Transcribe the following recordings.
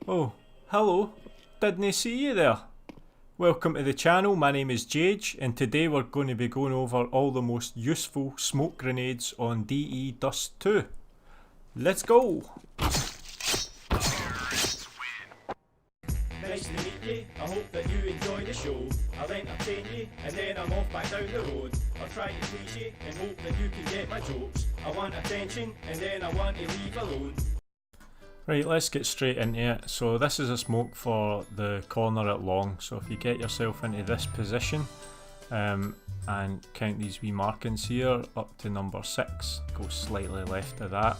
Oh, hello. Didn't see you there. Welcome to the channel, my name is JaiGe and today we're going to be going over all the most useful smoke grenades on DE Dust 2. Let's go! Nice to meet you, I hope that you enjoy the show. I'll entertain you and then I'm off back down the road. I'll try to please you and hope that you can get my jokes. I want attention and then I want to leave alone. Right, let's get straight into it. So this is a smoke for the corner at long, so if you get yourself into this position and count these wee markings here up to number 6, go slightly left of that.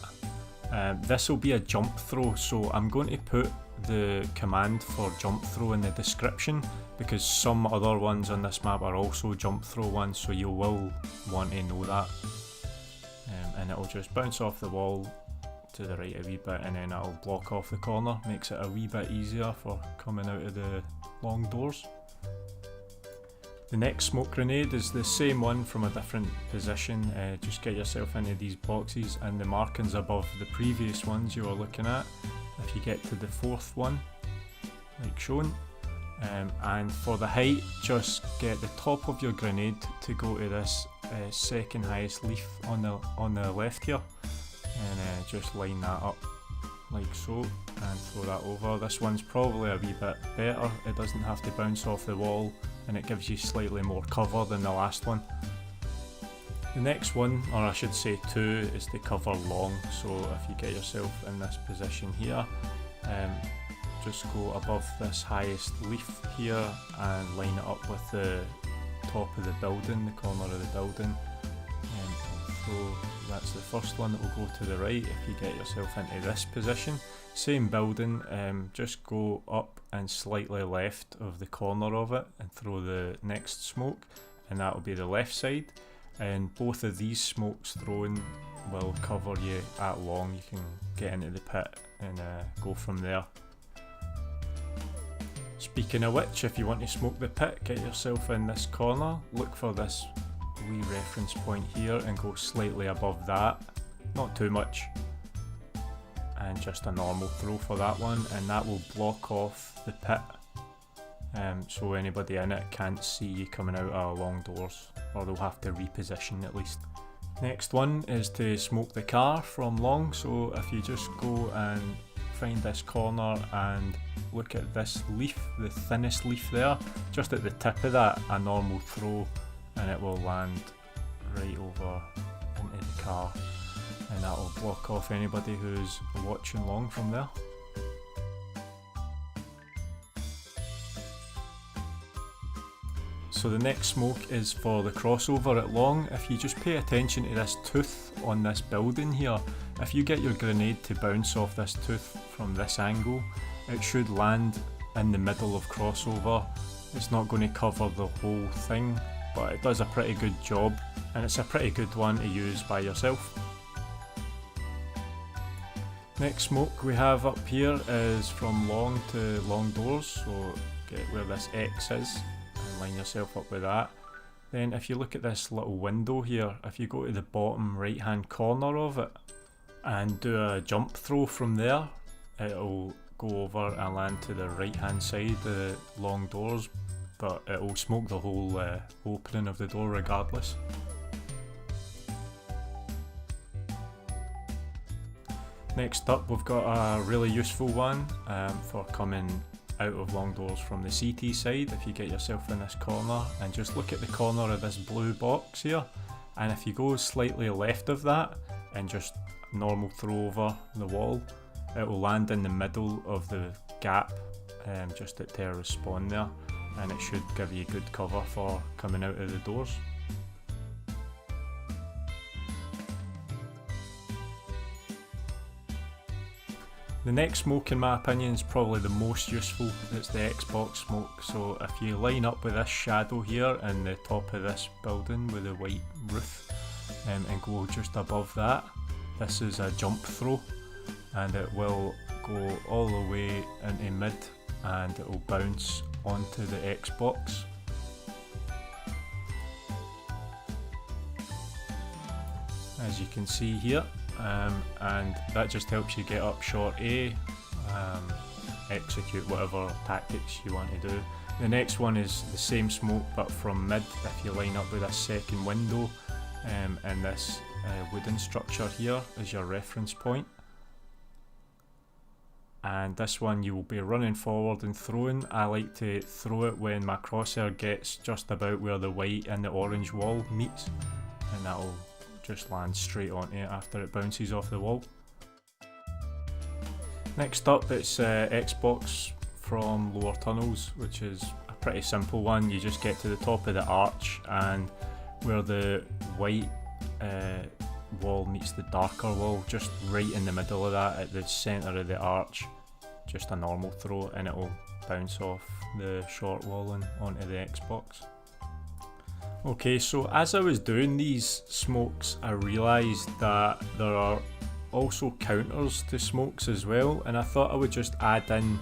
This will be a jump throw, so I'm going to put the command for jump throw in the description because some other ones on this map are also jump throw ones, so you will want to know that. And it'll just bounce off the wall to the right a wee bit and then it'll block off the corner, makes it a wee bit easier for coming out of the long doors. The next smoke grenade is the same one from a different position. Just get yourself into these boxes and the markings above the previous ones you were looking at. If you get to the 4th one, like shown, and for the height, just get the top of your grenade to go to this second highest leaf on the left here, and just line that up like so and throw that over. This one's probably a wee bit better, it doesn't have to bounce off the wall and it gives you slightly more cover than the last one. The next one, or I should say 2, is to cover long, so if you get yourself in this position here, just go above this highest leaf here and line it up with the top of the building, the corner of the building. So that's the first one that will go to the right. If you get yourself into this position, same building, just go up and slightly left of the corner of it and throw the next smoke, and that will be the left side. And both of these smokes thrown will cover you at long. You can get into the pit and go from there. Speaking of which, if you want to smoke the pit, get yourself in this corner, look for this wee reference point here and go slightly above that, not too much, and just a normal throw for that one, and that will block off the pit, so anybody in it can't see you coming out of long doors, or they'll have to reposition at least. Next one is to smoke the car from long, so if you just go and find this corner and look at this leaf, the thinnest leaf there, just at the tip of that, a normal throw, and it will land right over into the car, and that will block off anybody who's watching long from there. So the next smoke is for the crossover at long. If you just pay attention to this tooth on this building here, if you get your grenade to bounce off this tooth from this angle, it should land in the middle of crossover. It's not going to cover the whole thing, but it does a pretty good job, and it's a pretty good one to use by yourself. Next smoke we have up here is from long to long doors, so get where this X is and line yourself up with that. Then if you look at this little window here, if you go to the bottom right hand corner of it and do a jump throw from there, it'll go over and land to the right hand side of the long doors, but it will smoke the whole opening of the door regardless. Next up, we've got a really useful one for coming out of long doors from the CT side. If you get yourself in this corner and just look at the corner of this blue box here, and if you go slightly left of that and just normal throw over the wall, it will land in the middle of the gap just at terrorist spawn there, and it should give you good cover for coming out of the doors. The next smoke in my opinion is probably the most useful. It's the Xbox smoke, so if you line up with this shadow here in the top of this building with the white roof and go just above that, this is a jump throw, and it will go all the way into mid and it will bounce onto the Xbox. As you can see here, and that just helps you get up short A execute whatever tactics you want to do. The next one is the same smoke but from mid. If you line up with a second window and this wooden structure here is your reference point. And this one you will be running forward and throwing. I like to throw it when my crosshair gets just about where the white and the orange wall meets, and that'll just land straight onto it after it bounces off the wall. Next up, it's Xbox from lower tunnels, which is a pretty simple one. You just get to the top of the arch, and where the white wall meets the darker wall, just right in the middle of that, at the centre of the arch, just a normal throw, and it will bounce off the short wall and onto the Xbox. Okay, so as I was doing these smokes, I realised that there are also counters to smokes as well, and I thought I would just add in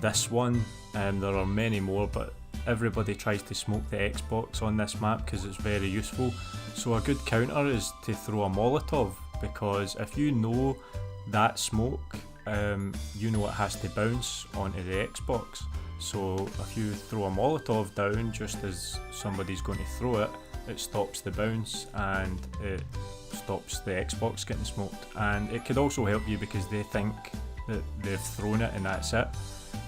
this one. There are many more, but everybody tries to smoke the Xbox on this map because it's very useful. So a good counter is to throw a Molotov, because if you know that smoke, you know it has to bounce onto the Xbox. So if you throw a Molotov down just as somebody's going to throw it, it stops the bounce and it stops the Xbox getting smoked. And it could also help you because they think that they've thrown it and that's it,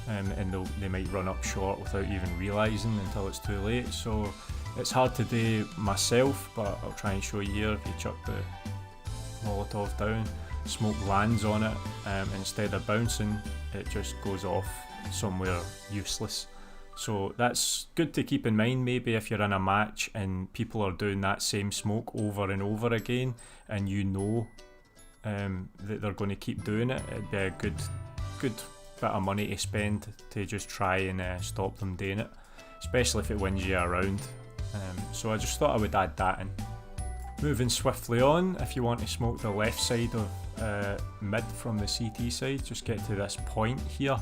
and they might run up short without even realising until it's too late. So it's hard to do myself, but I'll try and show you here. If you chuck the Molotov down, smoke lands on it, instead of bouncing it just goes off somewhere useless. So that's good to keep in mind. Maybe if you're in a match and people are doing that same smoke over and over again, and you know that they're going to keep doing it, it'd be a good bit of money to spend to just try and stop them doing it, especially if it wins you a round. So I just thought I would add that in. Moving swiftly on, if you want to smoke the left side of mid from the CT side, just get to this point here,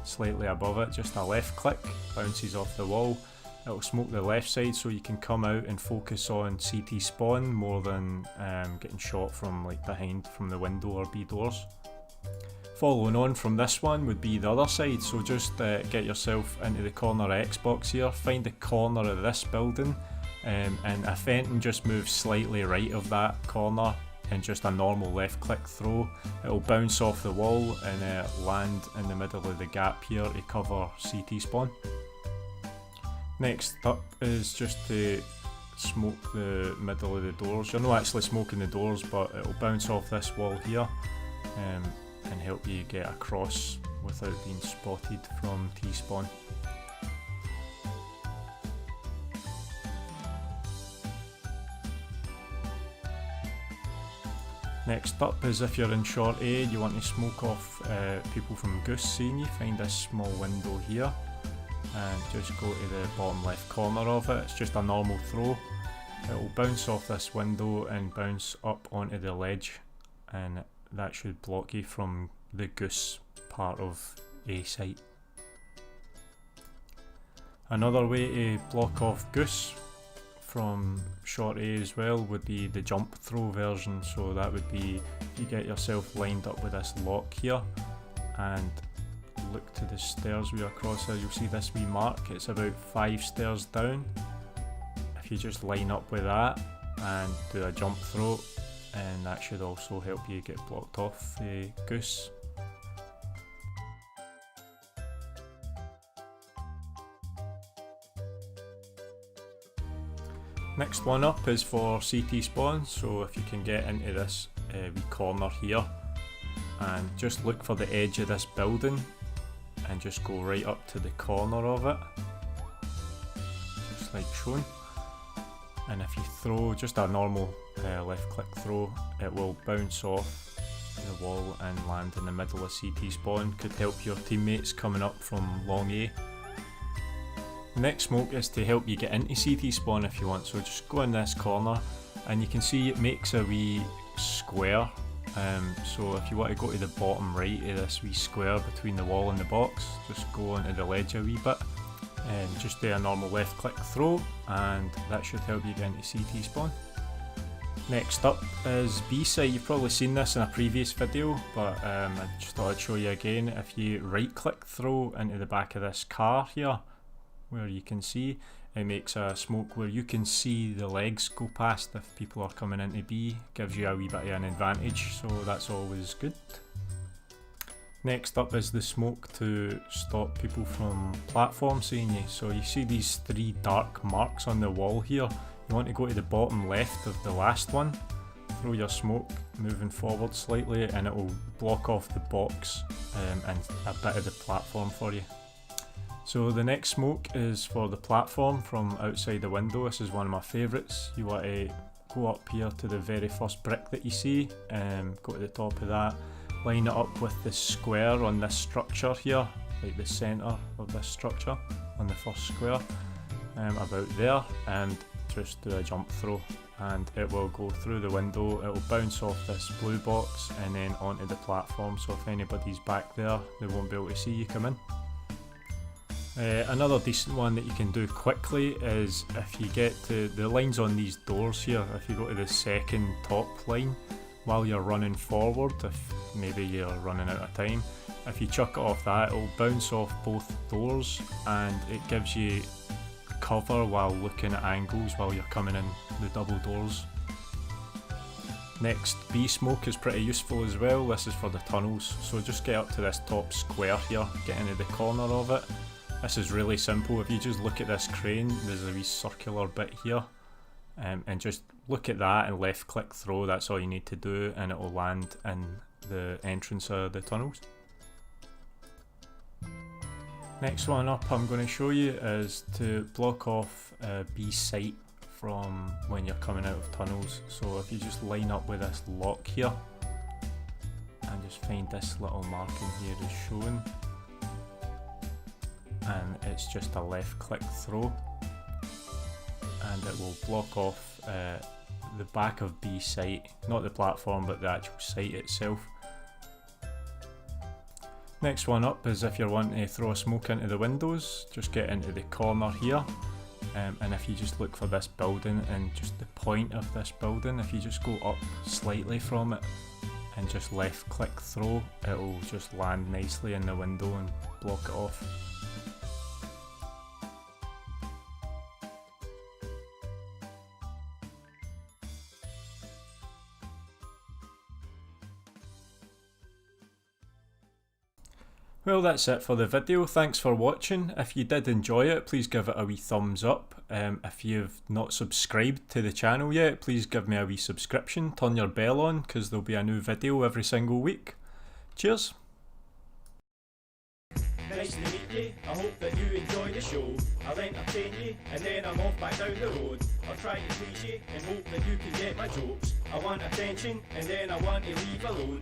slightly above it, just a left click, bounces off the wall. It'll smoke the left side so you can come out and focus on CT spawn more than getting shot from like behind from the window or B doors. Following on from this one would be the other side, so just get yourself into the corner of Xbox here, find the corner of this building, and a Fenton just moves slightly right of that corner and just a normal left click throw. It'll bounce off the wall and land in the middle of the gap here to cover CT spawn. Next up is just to smoke the middle of the doors. You're not actually smoking the doors, but it'll bounce off this wall here and help you get across without being spotted from T-spawn. Next up is if you're in short A, you want to smoke off people from Goose seeing you. Find this small window here and just go to the bottom left corner of it. It's just a normal throw. It will bounce off this window and bounce up onto the ledge, and that should block you from the Goose part of A site. Another way to block off Goose from short A as well would be the jump throw version. So that would be, you get yourself lined up with this lock here and look to the stairs with your crosshair. You'll see this wee mark, it's about 5 stairs down. If you just line up with that and do a jump throw, and that should also help you get blocked off the Goose. Next one up is for CT spawn, so if you can get into this wee corner here and just look for the edge of this building and just go right up to the corner of it, just like shown. And if you throw just a normal left click throw, it will bounce off the wall and land in the middle of CT spawn. Could help your teammates coming up from long A. Next smoke is to help you get into CT spawn if you want, so just go in this corner and you can see it makes a wee square. So if you want to go to the bottom right of this wee square between the wall and the box, just go onto the ledge a wee bit and just do a normal left click throw, and that should help you get into CT spawn. Next up is B-site. You've probably seen this in a previous video, but I just thought I'd show you again. If you right click throw into the back of this car here, where you can see, it makes a smoke where you can see the legs go past if people are coming into B. Gives you a wee bit of an advantage, so that's always good. Next up is the smoke to stop people from platform seeing you. So you see these 3 dark marks on the wall here. You want to go to the bottom left of the last one, throw your smoke moving forward slightly, and it will block off the box and a bit of the platform for you. So the next smoke is for the platform from outside the window. This is one of my favourites. You want to go up here to the very first brick that you see, go to the top of that, line it up with the square on this structure here, like the centre of this structure on the first square, about there, and just do a jump throw and it will go through the window. It will bounce off this blue box and then onto the platform, so if anybody's back there they won't be able to see you come in. Another decent one that you can do quickly is if you get to the lines on these doors here, if you go to the second top line while you're running forward, if maybe you're running out of time, if you chuck it off that, it will bounce off both doors and it gives you cover while looking at angles while you're coming in the double doors. Next, B smoke is pretty useful as well. This is for the tunnels, so just get up to this top square here, get into the corner of it. This is really simple. If you just look at this crane, there's a wee circular bit here, and just look at that and left click throw. That's all you need to do and it will land in the entrance of the tunnels. Next one up I'm going to show you is to block off B site from when you're coming out of tunnels. So if you just line up with this lock here and just find this little marking here is showing, and it's just a left click throw and it will block off the back of B site, not the platform but the actual site itself. Next one up is if you're wanting to throw a smoke into the windows, just get into the corner here, and if you just look for this building and just the point of this building, if you just go up slightly from it and just left click throw, it will just land nicely in the window and block it off. Well, that's it for the video. Thanks for watching. If you did enjoy it, please give it a wee thumbs up. If you've not subscribed to the channel yet, please give me a wee subscription. Turn your bell on because there'll be a new video every single week. Cheers! Nice to meet you, I hope that you enjoy the show. I'll entertain you and then I'm off back down the road. I'll try to please you and hope that you can get my jokes. I want attention and then I want to leave alone.